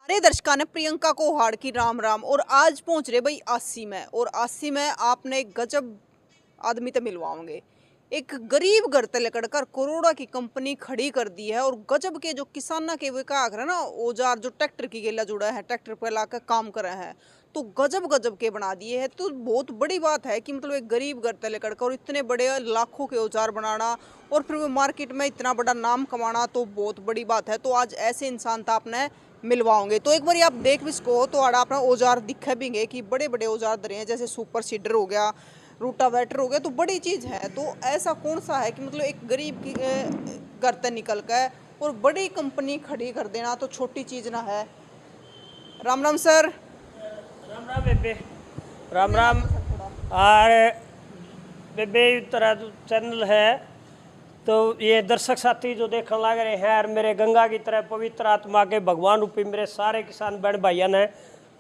अरे दर्शकों ने प्रियंका को हाड़ की राम राम। और आज पहुंच रहे भाई 80 में। और 80 में आपने गजब आदमी तो मिलवाओगे। एक गरीब घर से लेकर कर करोड़ों की कंपनी खड़ी कर दी है। और गजब के जो किसाना के वे का कर ना औजार जो ट्रैक्टर की गेला जुड़ा है, ट्रैक्टर पर लाकर काम कर रहे हैं, तो गजब गजब के बना दिए हैं। तो बहुत बड़ी बात है कि मतलब एक गरीब घर से लेकर और इतने बड़े लाखों के औजार बनाना और फिर वो मार्केट में इतना बड़ा नाम कमाना तो बहुत बड़ी बात है। तो आज ऐसे इंसान था आपने मिलवाओगे। तो एक बार आप देख भी इसको तो आड़ा अपना औजार दिखे भी कि बड़े बड़े औजार धरे हैं, जैसे सुपर सीडर हो गया, रूटावेटर हो गया, तो बड़ी चीज़ है। तो ऐसा कौन सा है कि मतलब एक गरीब की घर से निकल कर और बड़ी कंपनी खड़ी कर देना तो छोटी चीज़ ना है। राम राम सर। राम राम बेबे। राम राम। और बेबे तेरा जो चैनल है तो ये दर्शक साथी जो देखने लग रहे हैं और मेरे गंगा की तरह पवित्र आत्मा के भगवान रूपी मेरे सारे किसान बहन भाइयों ने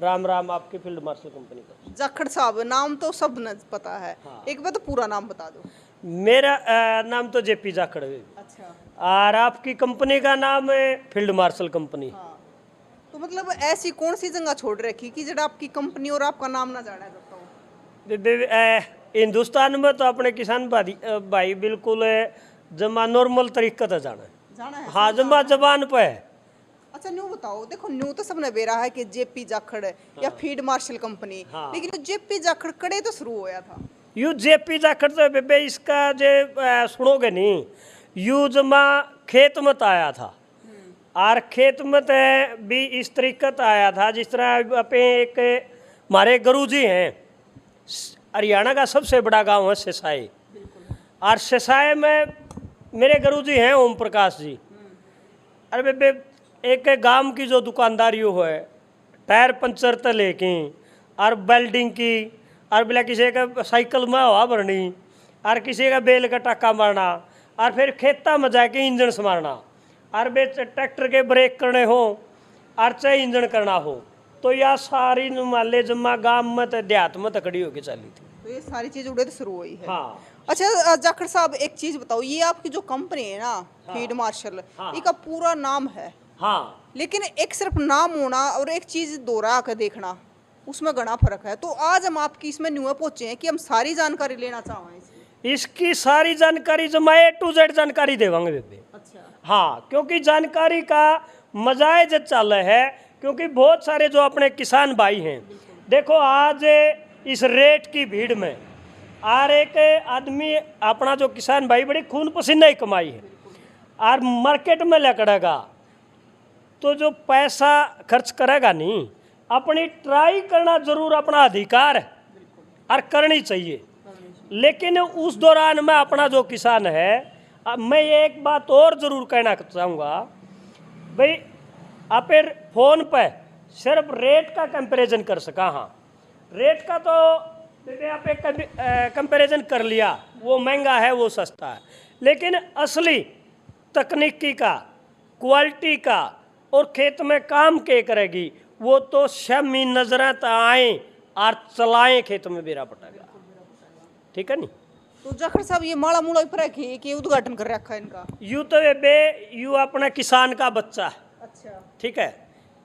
राम राम। आपकी फील्ड मार्शल कंपनी का जाखड़ साहब नाम तो सब न पता है। हाँ। एक बार तो पूरा नाम बता दो। मेरा नाम तो जेपी जाखड़ है। अच्छा। और आपकी कंपनी का नाम है फील्ड मार्शल कंपनी। हाँ। तो मतलब ऐसी कौन सी जगह छोड़ रखी कि जरा आपकी कंपनी और आपका नाम ना जाना जाता हो? बेबे हिंदुस्तान में तो अपने किसान भाई बिल्कुल जमा नॉर्मल तरीका से जाना है। हाँ, जमा जबान पे है। अच्छा न्यू बताओ। देखो न्यू तो सबने बेरा है कि जेपी जाखड़ या फील्ड मार्शल कंपनी। हाँ। लेकिन जेपी जाखड़ कड़े तो शुरू होया था। यू जेपी जाखड़ तो बेबे इसका जे सुनोगे नहीं, यू जमा खेत मत आया था। और खेत मत भी इस तरीके से आया था जिस तरह अपने एक हमारे गुरुजी हैं, हरियाणा का सबसे बड़ा गांव है सिसाई। और सिसाई में मेरे गुरुजी हैं ओम प्रकाश जी। अरे बेबे एक गांव की जो दुकानदारी हो है, टायर पंचर तो लेके और वेल्डिंग की, और बोला किसी का साइकिल में हवा भरनी, और किसी का बेल का टाका मारना, और फिर खेता में जाके इंजन संभालना, और बे ट्रैक्टर के ब्रेक करने हो और चाहे इंजन करना हो, तो यह सारी नुमाले जमा गांव में तो देहात में तकड़ी होके चली थी। तो ये सारी चीज उड़े तो शुरू हुई है। हाँ। अच्छा जाखड़ साहब एक चीज बताओ, ये आपकी जो कंपनी है ना फील्ड मार्शल, हाँ। इसका पूरा नाम है। हाँ। लेकिन एक सिर्फ नाम होना और एक चीज दोहरा कर देखना उसमें घना फर्क है। तो आज हम आपकी इसमें न्यू पहुंचे हैं कि हम सारी जानकारी लेना चाहें इसकी। इसकी सारी जानकारी जो मैं A to Z जानकारी देवांगे बेबे। अच्छा। हाँ, क्योंकि जानकारी का मजा जब चल है, क्योंकि बहुत सारे जो अपने किसान भाई हैं, देखो आज इस रेट की भीड़ में और एक आदमी अपना जो किसान भाई बड़ी खून पसीना ही कमाई है और मार्केट में लकड़ेगा, तो जो पैसा खर्च करेगा नहीं, अपनी ट्राई करना जरूर अपना अधिकार है और करनी चाहिए। लेकिन उस दौरान में अपना जो किसान है, मैं ये एक बात और ज़रूर कहना चाहूँगा भाई, आप फ़ोन पे सिर्फ रेट का कंपैरिजन कर सका। हाँ, रेट का तो आप कंपैरिजन कर लिया, वो महंगा है वो सस्ता है, लेकिन असली तकनीकी का, क्वालिटी का और खेत में काम के करेगी वो तो शमी नजरें तो आए और चलाएं खेत में बेरा पटागा। ठीक है नी? तो जाखड़ साहब ये माड़ा मूड़ा पर रखी कि उद्घाटन कर रखा है इनका? यू तो बे यू अपना किसान का बच्चा है। अच्छा। ठीक है,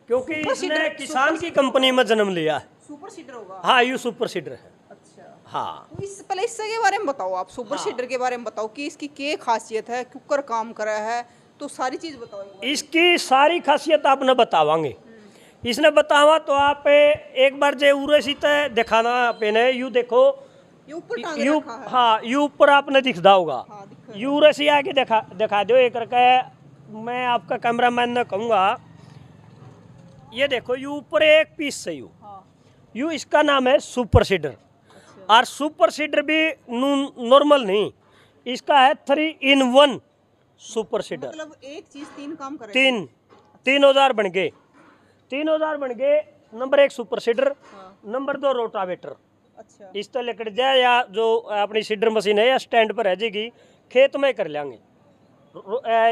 क्योंकि सुपर इसने सीडर- किसान सुपर की कंपनी में जन्म लिया है। सुपर सीडर होगा। हाँ, यू सुपर सीडर है। अच्छा। हाँ, तो इस पहले इससे के बारे में बताओ, आप सुपर सीडर के बारे में बताओ कि इसकी क्या खासियत है, क्यों काम करा है, तो सारी चीज बताओ एक बार। इसकी सारी खासियत आपने बतावांगे। इसने बतावा तो आप एक बार जे उरे सीते दिखाना पेने, यू देखो ये ऊपर टांग यू। रखा है। हाँ, यू ऊपर आपने दिखदा होगा। हाँ, दिखा है। यू रसी आके दिखा दो एक करके। मैं आपका कैमरामैन ने कहूँगा, ये देखो यू ऊपर एक पीस से हाँ। यू इसका नाम है सुपर सीडर। अच्छा। और सुपर सीडर भी नॉर्मल नहीं, इसका है 3 in 1 सुपर सीडर। मतलब एक चीज तीन काम करे। तीन औजार बन गए। 3 औजार बन गए। नंबर 1 सुपर सीडर, हाँ। Number 2 rotavator. अच्छा। इस तरह लेकर जाए या जो अपनी सीडर मशीन है या स्टैंड पर रह जाएगी, खेत में कर लेंगे।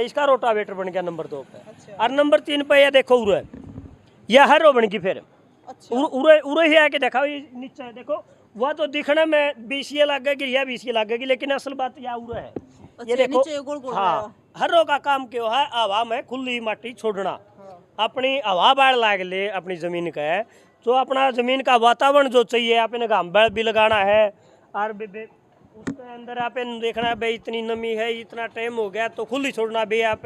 इसका रोटावेटर बन गया नंबर 2 पे। अच्छा। और नंबर 3 पे यह देखो उरे, यह हरो बन गई। फिर अच्छा। उरे ही आके देखा, ये नीचे देखो, वह तो दिखने में 20 लगेगी या 20 लगेगी, लेकिन असल बात यह उरे है। अच्छा, ये देखो। नीचे गोल गोल हाँ, हरो का काम क्यों है? हवा में खुली माटी छोड़ना। हाँ। अपनी हवा बाढ़ लाग ले अपनी ज़मीन का है, तो अपना ज़मीन का वातावरण जो चाहिए आपने घाम बाढ़ भी लगाना है, और उसके अंदर आप देखना है भाई इतनी नमी है, इतना टाइम हो गया तो खुली छोड़ना भी आप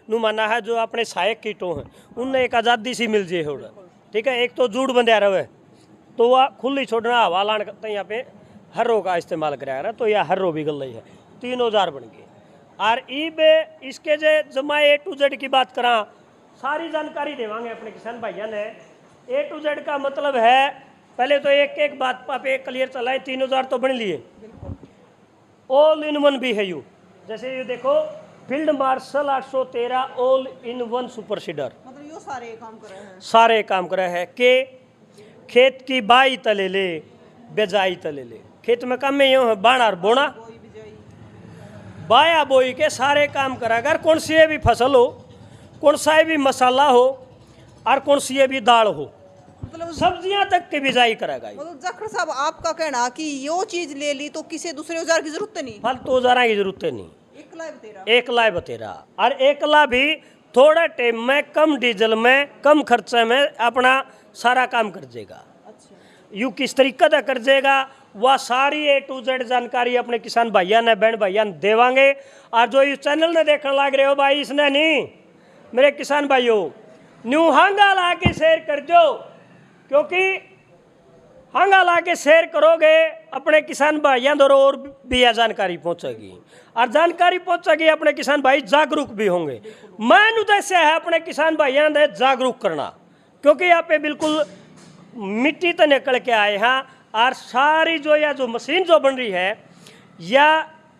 माना है। जो अपने सहायक कीटों हैं उनने एक आज़ादी सी मिल जाए हो, ठीक है। एक तो जूड़ बंध्या रहे तो वह खुली छोड़ना हवा लान करते यहाँ पे हर्रो का इस्तेमाल कराया, तो यह हर्रो भी गल रही है। 3 औजार बन गए। और ईब इसके जे जमा A to Z की बात करा, सारी जानकारी देवांगे अपने किसान भाइयों ने। A to Z का मतलब है, पहले तो एक एक बात आप एक क्लियर चलाएं, 3 औजार तो बन लिए, ऑल इन वन भी है। यू जैसे ये देखो field marshal 813 all in one super seeder, मतलब यो सारे काम कर रहे हैं, सारे काम कर रहे हैं के खेत की बाई तले ले बेजाई तले ले। खेत में काम में यूँ है बाण और बोना, कोई भी जाई बाया बोई के सारे काम करा। अगर कौन सी भी फसल हो, कौन सा भी मसाला हो, और कौन सी भी दाल हो, मतलब सब्जियां तक की बिजाई करेगा। मतलब जाखड़ साहब आपका कहना कि यो चीज ले ली तो किसी दूसरे औजार की जरूरत नहीं, फालतू औजारा की जरूरत नहीं, एकला तेरा एकला बतेरा। और एकला भी थोड़ा टाइम में, कम डीजल में, कम खर्चे में अपना सारा काम कर देगा। अच्छा यू किस तरीके से कर देगा वह सारी A to Z जानकारी अपने किसान भैया ने बहन भैया ने देवांगे। और जो इस चैनल ने देखने लग रहे हो भाई, इसने नहीं, मेरे किसान भाइयों न्यू हांगा ला के शेयर कर दो, क्योंकि हांगा ला के शेयर करोगे अपने किसान भाइयों दो और भी यह जानकारी पहुंचेगी, और जानकारी पहुंचेगी अपने किसान भाई जागरूक भी होंगे। मेन उद्देश्य है अपने किसान भाइयों ने जागरूक करना, क्योंकि यहाँ पे बिल्कुल मिट्टी तो निकल के आए हैं। और सारी जो या जो मशीन जो बन रही है, या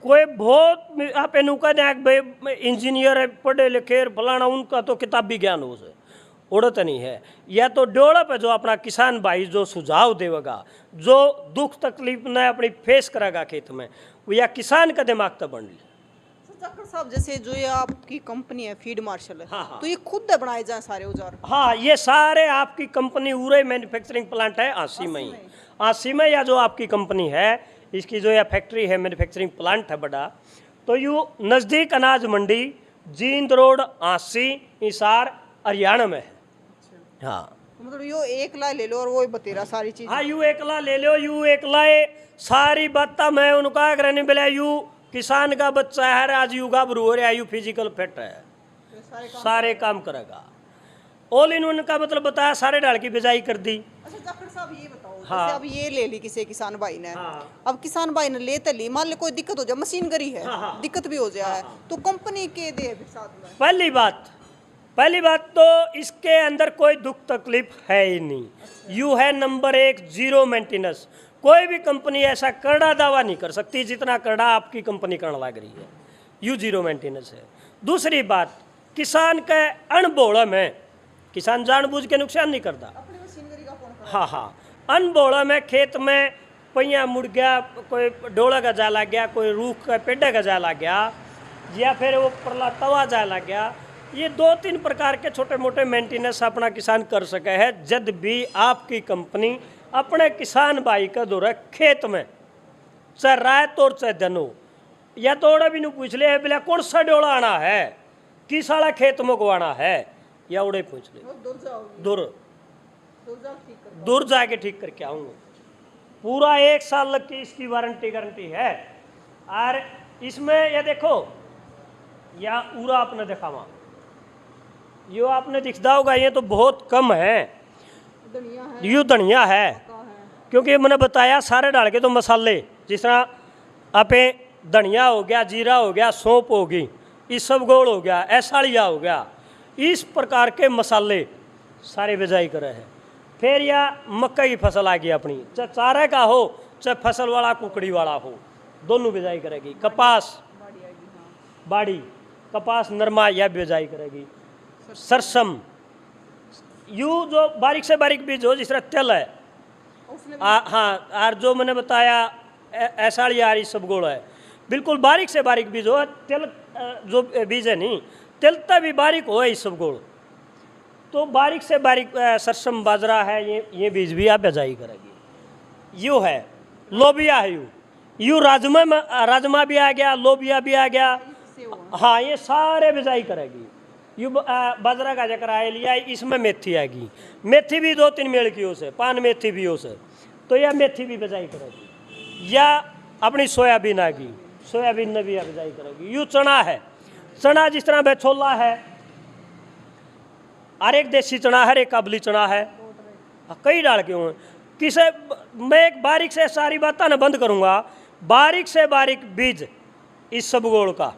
कोई बहुत आप नुका भाई इंजीनियर है पढ़े लिखे फलाना, उनका तो किताबी ज्ञान हो से उड़त नहीं है। या तो डेवलप है जो अपना किसान भाई जो सुझाव देगा, जो दुख तकलीफ न अपनी फेस करेगा खेत में, वो या किसान का दिमाग तो बन ली। जाखड़ साहब जैसे जो ये आपकी कंपनी है फीड मार्शल है, हाँ, हाँ। तो ये खुद है बनाए जाए सारे औजार? हाँ, ये सारे आपकी कंपनी उरे मैन्युफैक्चरिंग प्लांट है आसी में ही। आसी में या जो आपकी कंपनी है, इसकी जो यह फैक्ट्री है, मैन्युफैक्चरिंग प्लांट है बड़ा, तो यू नज़दीक अनाज मंडी जींद रोड आसी हिसार हरियाणा में है। हाँ, मतलब यो एकला ले लो और वो बतेरा सारी चीज। हाँ, यू एकला ले लो, यू एकला सारी बात मैं उनका रहने बेला यू किसान का बच्चा है, आज यू गाभरू हो रहा है, यू फिजिकल फिट है, सारे काम करेगा। ऑल इन वन का मतलब बताया, सारे डाल की बिजाई कर दी। अच्छा जाखड़ साहब ये बताओ, हाँ। जैसे अब ये ले ली किसी किसान भाई ने, हाँ। अब किसान भाई ने ले तो ली, मान लो कोई दिक्कत हो जाए, मशीन गरी है, हाँ, हाँ। दिक्कत भी हो जाए, तो कंपनी के दे फिर साथ में? पहली बात तो इसके अंदर कोई दुख तकलीफ है ही नहीं। यू है नंबर 1 जीरो मेंटेनेंस। कोई भी कंपनी ऐसा करड़ा दावा नहीं कर सकती जितना करड़ा आपकी कंपनी करने लग रही है। यू जीरो मेंटेनेंस है। दूसरी बात, किसान के अनबोड़ा में, किसान जानबूझ के नुकसान नहीं करता। अपनी मशीनरी का कौन करे? हाँ हाँ, अनबोड़ा में खेत में पहिया मुड़ गया, कोई डोला का जा लग गया, कोई रूख का पेड़ा का जा लग गया, या फिर वो परला तवा जा लग गया, ये 2-3 प्रकार के छोटे मोटे मेंटेनेंस अपना किसान कर सके है। जब भी आपकी कंपनी अपने किसान भाई का दौरा खेत में, चाहे रात और चाहे दिन हो, या तो ओड़ा भी नहीं पूछ ले बोला कौन सा डोला आना है, किस वाला खेत में गवाना है, या उड़े पूछ ले, दूर जाओगे, दूर जाओ ठीक कर। दूर जाके ठीक करके आऊँगा। पूरा 1 साल की इसकी गारंटी है। और इसमें ये देखो, या पूरा आपने देखा वहाँ, यो आपने दिखता होगा, ये तो बहुत कम है, धनिया है, यू धनिया है, का है, क्योंकि मैंने बताया सारे डाल के तो मसाले, जिस तरह आपे धनिया हो गया, जीरा हो गया, सौंफ होगी, इसबगोल हो गया, ऐसाड़िया हो गया, इस प्रकार के मसाले सारे बिजाई करे हैं। फिर या मक्का की फसल आ गई अपनी, चाहे चारे का हो चाहे फसल वाला कुकड़ी वाला हो, दोनों बिजाई करेगी। कपास बाड़ी आएगी, हाँ। बाड़ी, कपास नरमा यह बिजाई करेगी। सरसम, यू जो बारीक से बारीक बीज हो, जिस तरह तिल है, उसने हाँ, और जो मैंने बताया ऐसाड़ी यार सब गोड़ है, बिल्कुल बारीक से बारीक बीज हो। तिल जो बीज है नहीं, तिल तक भी बारीक हो इस सब गोड़, तो बारीक से बारीक सरसम बाजरा है, ये बीज भी आप बिजाई करेगी। यू है लोबिया है, यू राजमा भी आ गया, लोबिया भी आ गया, हाँ, ये सारे बिजाई करेगी। बाजरा का जकर आए लिया, इसमें मेथी आएगी, मेथी भी 2-3 मेल की हो से, पान मेथी भी हो से, तो यह मेथी भी बिजाई करेगी। या अपनी सोयाबीन आएगी, सोयाबीन ने भी बिजाई करेगी। यूँ चना है, चना जिस तरह वह छोला है, और एक देसी चना है, एक काबली चना है, कई डाल के हुए किसे। मैं एक बारीक से सारी बातें ना बंद करूंगा, बारीक से बारीक बीज इस सबगोल का,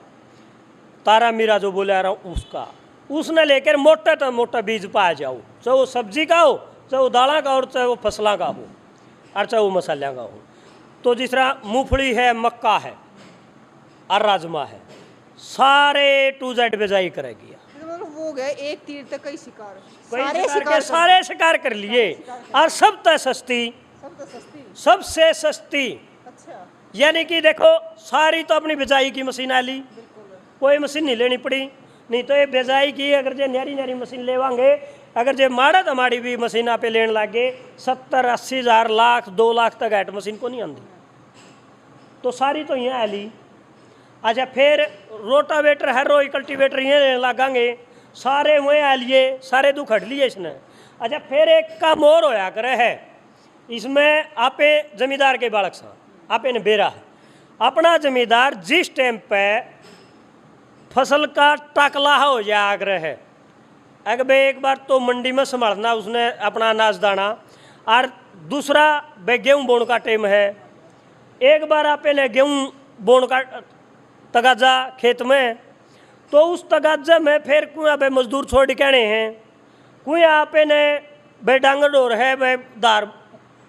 तारा मीरा जो बोले आ रहा हूँ उसका, उसने लेकर मोटा तो मोटा बीज पाया जाओ, चाहे वो सब्जी का हो, चाहे वो दाला का हो, चाहे वो फसलों का हो, और चाहे वो मसालों का हो। तो जिस तरह मूंगफली है, मक्का है और राजमा है, सारे टू जेड बिजाई करेगी। मतलब वो गए एक तीर तक कई शिकार, सारे शिकार कर लिए, और सब तो सस्ती, सब तो सस्ती, सबसे सस्ती। अच्छा, यानी कि देखो सारी तो अपनी बिजाई की मशीन आ ली, कोई मशीन नहीं लेनी पड़ी। नहीं तो ये बिजाई की अगर जो न्यारी न्यारी मशीन लेवांगे, अगर जो माड़ा तो माड़ी भी मशीन आप लेने लगे 70-80 हज़ार, लाख 2 लाख तक ऐट मशीन को नहीं आती, तो सारी तो यहाँ आ ली। अच्छा, फिर रोटावेटर है, रोई कल्टीवेटर यहाँ लेने लगांगे, सारे वहीं आ लिए, सारे दुख हट लिए इसने। अच्छा, फिर एक काम और होया करे है इसमें, आपे जमींदार के बालक सा आपे ने बेरा है, अपना जमींदार जिस टाइम पे फसल का टाकला हो जाए आग्रह है, अगर भाई एक बार तो मंडी में संभालना उसने अपना अनाज दाना, और दूसरा भाई गेहूँ बोने का टाइम है, एक बार आपे ने गेहूँ बोने का तगाजा खेत में, तो उस तगाजे में फिर कुआ भाई मजदूर छोड़ कहने हैं, कुआ आपे ने भाई डांगर डोर है, भाई दार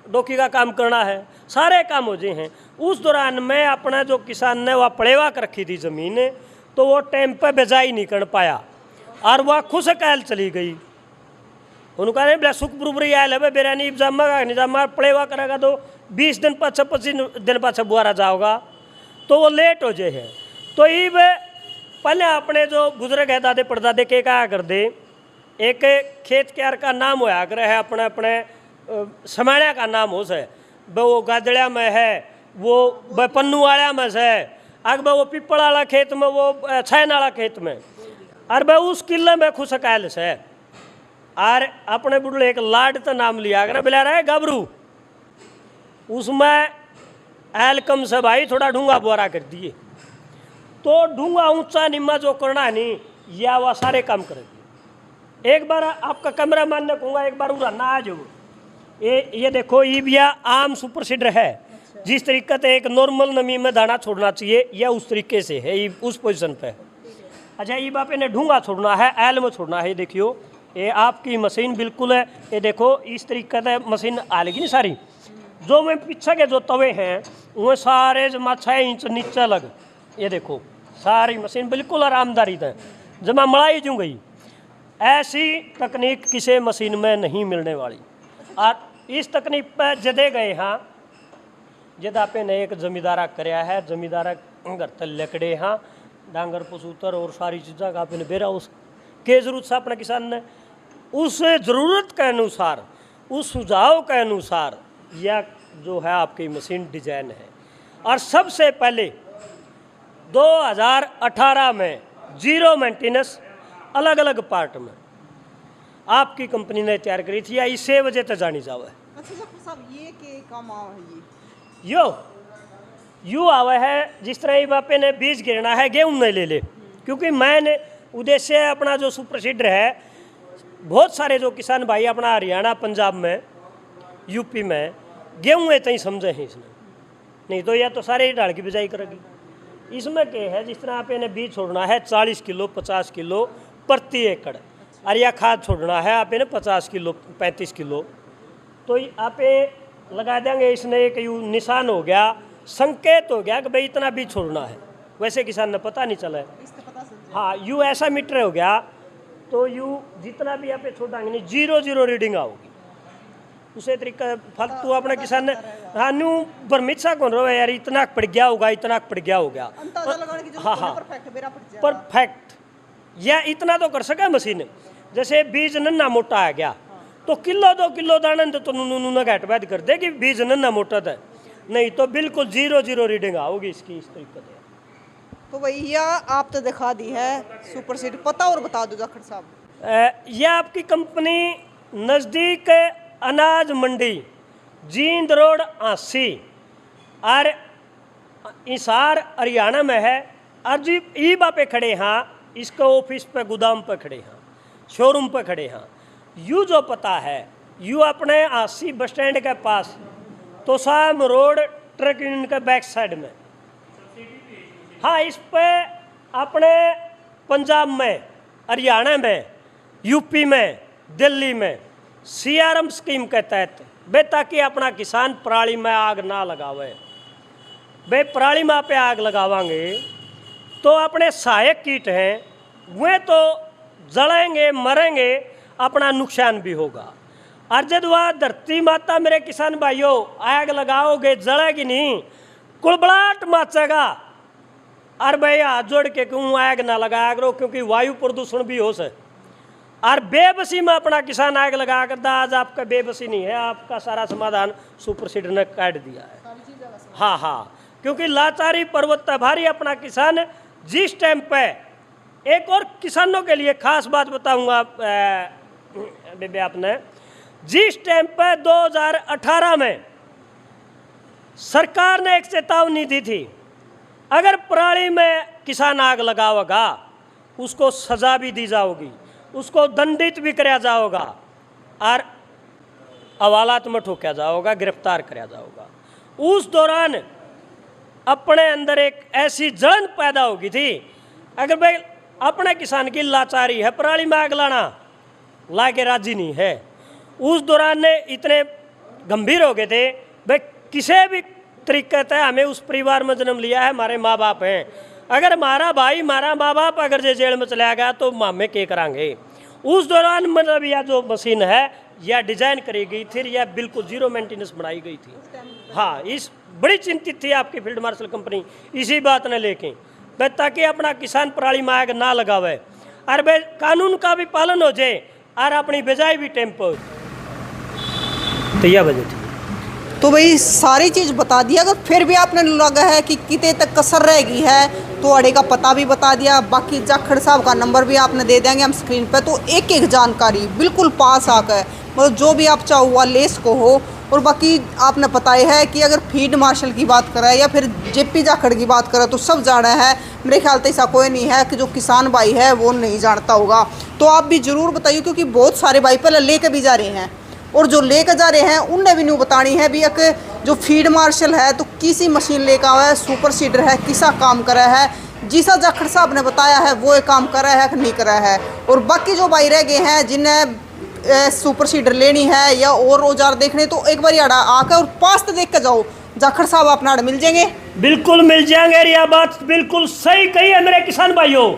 डोकी का काम करना है, सारे काम हो जाए हैं। उस दौरान में अपना जो किसान ने वह पड़ेवा कर रखी थी ज़मीन, तो वो टाइम पर बिजाई नहीं कर पाया, और वह खुश कैल चली गई। उनका नहीं बोला सुख बुरबरी आयल है, बेरा नहीं जमा निजामा पड़ेवा करेगा तो 20 दिन पाछे 25 दिन पाछे बुआरा जाओगा, तो वो लेट हो जाए है। तो ये पहले अपने जो बुजुर्ग है दादे परदादे के क्या कर दे, एक खेत क्यार का नाम होया कर है, अपने अपने समाण्या का नाम हो से, वो गादड़िया में है, वो पन्नू वाला में से, अग वो पिपल वाला खेत में, वो छैन वाला खेत में, और भाई उस किले में खुश कैल से। और अपने बुढ़े एक लाड तो नाम लिया कर बिला रहा है गबरू, उसमें एलकम से भाई थोड़ा ढूंगा बुआरा कर दिए, तो ढूंगा ऊंचा निम्मा जो करना नहीं, या वह सारे काम करेगी। एक बार आपका कैमरा मैन ने कहूँगा एक बार उड़ा ना आ जाओ, ये देखो, ये भी आम सुपर सीडर है। अच्छा। जिस तरीके से एक नॉर्मल नमी में दाना छोड़ना चाहिए, यह उस तरीके से है, ये उस पोजीशन पे है। अच्छा, ये बापे ने ढूंगा छोड़ना है, एल में छोड़ना है, ये देखियो, ये आपकी मशीन बिल्कुल है, ये देखो इस तरीके से मशीन आ लेगी नहीं सारी। जो मैं पीछे के जो तवे हैं वो सारे जमा 6 इंच नीचे लग, ये देखो सारी मशीन बिल्कुल आरामदारी है, जमा मलाई जूँ गई। ऐसी तकनीक किसी मशीन में नहीं मिलने वाली। और इस तकनीक पर जदे गए हाँ, जद आपे ने एक जमींदारा कराया है, जमींदारा घर तक लकड़े हाँ, डांगर पसूतर और सारी चीज़ों का आपने बेरा उस के जरूरत से अपने किसान ने उस ज़रूरत के अनुसार, उस सुझाव के अनुसार यह जो है आपकी मशीन डिजाइन है। और सबसे पहले 2018 में जीरो मेंटेनेंस अलग अलग पार्ट में आपकी कंपनी ने तैयार करी थी, या इसे वजह से जानी जावे। अच्छा साहब, ये के काम आवा है, ये यू आवा है जिस तरह ये बापे ने बीज गिरना है, गेहूँ नहीं ले ले, क्योंकि मैंने उद्देश्य अपना जो सुप्रसिद्ध है, बहुत सारे जो किसान भाई अपना हरियाणा पंजाब में यूपी में गेहूँ इतना ही समझे हैं इसने, नहीं तो यह तो सारे ही डाल की बिजाई करेगी। इसमें क्या है, जिस तरह आप इन्हें बीज छोड़ना है 40 किलो 50 किलो प्रति एकड़, और यह खाद छोड़ना है आप इन्हें 50 किलो 35 किलो, तो आप लगा देंगे। इसने एक यू निशान हो गया, संकेत हो गया कि भाई इतना बीज छोड़ना है, वैसे किसान ने पता नहीं चला है। हाँ, यू ऐसा मीटर हो गया, तो यू जितना भी आप छोड़ाएंगे नहीं 0 रीडिंग आओगी। उसे तरीका फालतू अपने किसान ने हाँ न्यू भ्रमित सा कौन रहा है यार, इतना पड़ गया होगा, इतना पड़ गया हो गया। हाँ, परफेक्ट या इतना तो कर सके मशीन। जैसे बीज नन्ना मोटा आ गया तो किलो 2 किलो दाना तो नूना घाट बैठ कर दे कि बीज नन्ना मोटा था, नहीं तो बिल्कुल 0 रीडिंग आओगी इसकी इस तरीके से। तो भैया आप तो दिखा दी है सुपर सीडर, पता और बता दो जाखड़ साहब। यह आपकी कंपनी नज़दीक अनाज मंडी जींद रोड आसी और हिसार हरियाणा में है। और जी ईबा पे खड़े हाँ, इसके ऑफिस पे गोदाम पे खड़े हाँ, शोरूम पे खड़े हाँ। यू जो पता है यू अपने आसी बस स्टैंड के पास तोसाम रोड ट्रक यूनियन के बैक साइड में। हाँ, इस पे अपने पंजाब में, हरियाणा में, यूपी में, दिल्ली में CRM स्कीम के तहत बे ताकि अपना किसान पराली में आग ना लगावे। बे पराली में पे आग लगावांगे तो अपने सहायक कीट हैं वे तो जलेंगे, मरेंगे, अपना नुकसान भी होगा। और जब वह धरती माता मेरे किसान भाइयों आग लगाओगे जलेगी नहीं, कुड़बड़ाहट मचेगा। और भाई हाथ जोड़ के क्यों आग ना लगाया करो, क्योंकि वायु प्रदूषण भी हो सके। और बेबसी में अपना किसान आग लगा कर दा, आज आपका बेबसी नहीं है, आपका सारा समाधान सुपर सीडर ने काट दिया है। हाँ हाँ, क्योंकि लाचारी पर्वत भारी अपना किसान जिस टाइम पे, एक और किसानों के लिए खास बात बताऊंगा बेबे, आपने जिस टाइम पे 2018 में सरकार ने एक चेतावनी दी थी, अगर पराली में किसान आग लगावेगा उसको सजा भी दी जाओगी, उसको दंडित भी कराया जाओगा और हवालात में ठोका जाओगा, गिरफ्तार कराया जाओगा। उस दौरान अपने अंदर एक ऐसी जलन पैदा होगी थी, अगर भाई अपने किसान की लाचारी है, पराली में आग लाना ला के राजी नहीं है। उस दौरान ने इतने गंभीर हो गए थे, भाई किसी भी तरीके से हमें उस परिवार में जन्म लिया है, हमारे माँ बाप हैं, अगर हमारा भाई, हमारा माँ बाप अगर जेल में चला गया तो हमें क्या करांगे। उस दौरान मतलब यह जो मशीन है यह डिजाइन करी गई थी, यह बिल्कुल जीरो मेंटेनेंस बनाई गई थी। हाँ, इस बड़ी चिंतित थी आपकी फील्ड मार्शल कंपनी इसी बात ने लेके, भाई ताकि अपना किसान पराली में आग ना लगावे और भाई कानून का भी पालन हो जाए और अपनी बिजाई भी टाइम पर। तो यह वजह थी। तो भाई सारी चीज़ बता दिया, अगर फिर भी आपने लगा है कि कितने तक कसर रह गई है तो अड़े का पता भी बता दिया, बाकी जाखड़ साहब का नंबर भी आपने दे देंगे हम स्क्रीन पे। तो एक एक जानकारी बिल्कुल पास आकर मतलब जो भी आप चाहो हुआ लेस को हो। और बाकी आपने बताया है कि अगर फील्ड मार्शल की बात करें या फिर JP जाखड़ की बात करें तो सब जाना है। मेरे ख्याल से ऐसा कोई नहीं है कि जो किसान भाई है वो नहीं जानता होगा। तो आप भी ज़रूर बताइए, क्योंकि बहुत सारे भाई पहले लेके भी जा रहे हैं और जो लेकर जा रहे हैं उनने भी नहीं बतानी है भी एक जो फील्ड मार्शल है तो किसी मशीन लेकर आया है, सुपर सीडर है, किसा काम करा है, जिसा जाखड़ साहब ने बताया है वो काम करा है कि नहीं करा है। और बाकी जो भाई रह गए हैं जिन्हें सुपर सीडर लेनी है या और औजार देखने, तो एक बार आकर और पास तो देख कर जाओ, जाखड़ साहब अपना मिल जाएंगे। बिल्कुल मिल जाएंगे, यह बात बिल्कुल सही कही है मेरे किसान भाइयों।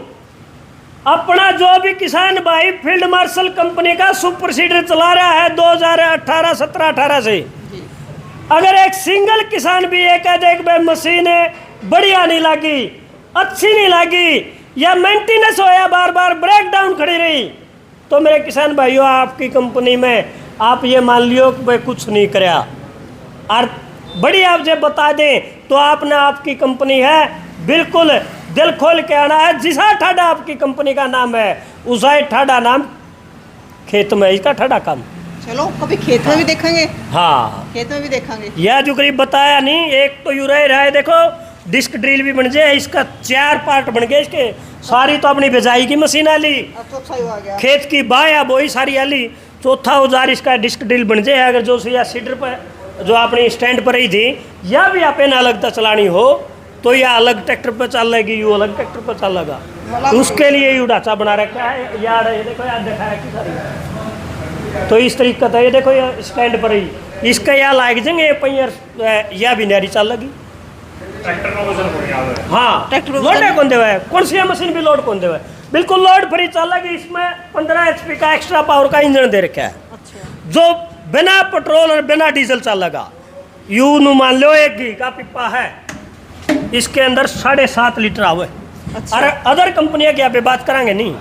अपना जो भी किसान भाई फील्ड मार्शल कंपनी का सुपर सीडर चला रहा है 2018, 17, 18 से, अगर एक सिंगल किसान भी ये कह दे कि मशीन बढ़िया नहीं लगी, अच्छी नहीं लगी या मेंटेनेंस होया बार बार ब्रेक डाउन खड़ी रही, तो मेरे किसान भाइयों आपकी कंपनी में आप ये मान लियो कि भाई कुछ नहीं कराया। और बड़ी आप जब बता दें तो आपने आपकी कंपनी है बिल्कुल दिल खोल के आना है। जिसा ठाडा आपकी कंपनी का नाम है उसा ठाडा नाम खेत में, इसका ठाडा काम। चलो कभी खेत में भी देखेंगे। हाँ, खेत में भी देखेंगे। यह जो करीब बताया नहीं, एक तो यूरा रहा है, देखो डिस्क ड्रिल भी बन जाए, इसका 4 पार्ट बन गए इसके, सारी तो अपनी बिजाई की मशीन आली, खेत की बाया बोई सारी आली, चौथा औजार इसका डिस्क ड्रिल बन जाए। अगर जो सीडर पर जो अपनी स्टैंड पर रही थी या भी आप ना लगता चलानी हो तो यह अलग ट्रैक्टर पर चल लेगी, यू अलग ट्रैक्टर पर चल लगा, उसके लिए यू ढांचा बना रखा है। यार ये देखो यार दिखाया कि सारी, तो इस तरीके का ये देखो ये स्टैंड पर ही इसका यहाँ लाग जाएंगे पहियर, यह भी नारी चल लगी। ट्रैक्टर का वजन हो गया। हाँ, ट्रैक्टर लोड कौन देवा है, कौन सी मशीन भी लोड कौन देवा है, बिल्कुल लोड फ्री चल लगी। इसमें 15 HP का एक्स्ट्रा पावर का इंजन दे रखा है। अच्छा। जो बिना पेट्रोल और बिना डीजल चल लगा। यू नु मान लो एक घी का पिप्पा है, इसके अंदर 7.5 लीटर आवे। अच्छा। और अदर कंपनियां की यहाँ पे बात करांगे नहीं,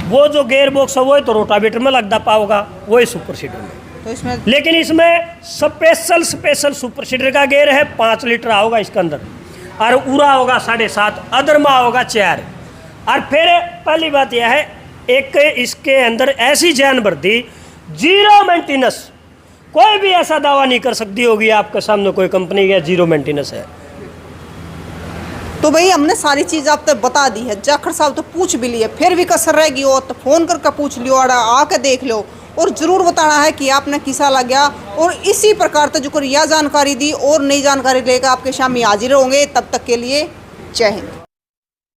वो जो गेयर बॉक्स है वो तो रोटावेटर में लगता पाओगा, वही सुपर सीडर में। तो इसमें लेकिन इसमें स्पेशल सुपर सीडर का गेयर है, 5 लीटर आओगा इसके अंदर। और उरा होगा 7.5, अदरमा होगा 4। और फिर पहली बात यह है, एक इसके अंदर ऐसी जान भर दी, जीरो मेंटेनेंस। कोई भी ऐसा दावा नहीं कर सकती होगी आपके सामने कोई कंपनी का जीरो मेंटेनेंस है। तो भाई हमने सारी चीज़ आप तक बता दी है, जाखड़ साहब तो पूछ भी लिए, फिर भी कसर रहेगी हो तो फ़ोन करके पूछ लियो और आके देख लो, और ज़रूर बताना है कि आपने किसा लगा। और इसी प्रकार तो जो यह जानकारी दी और नई जानकारी लेकर आपके सामने हाजिर होंगे। तब तक के लिए जय हिंद।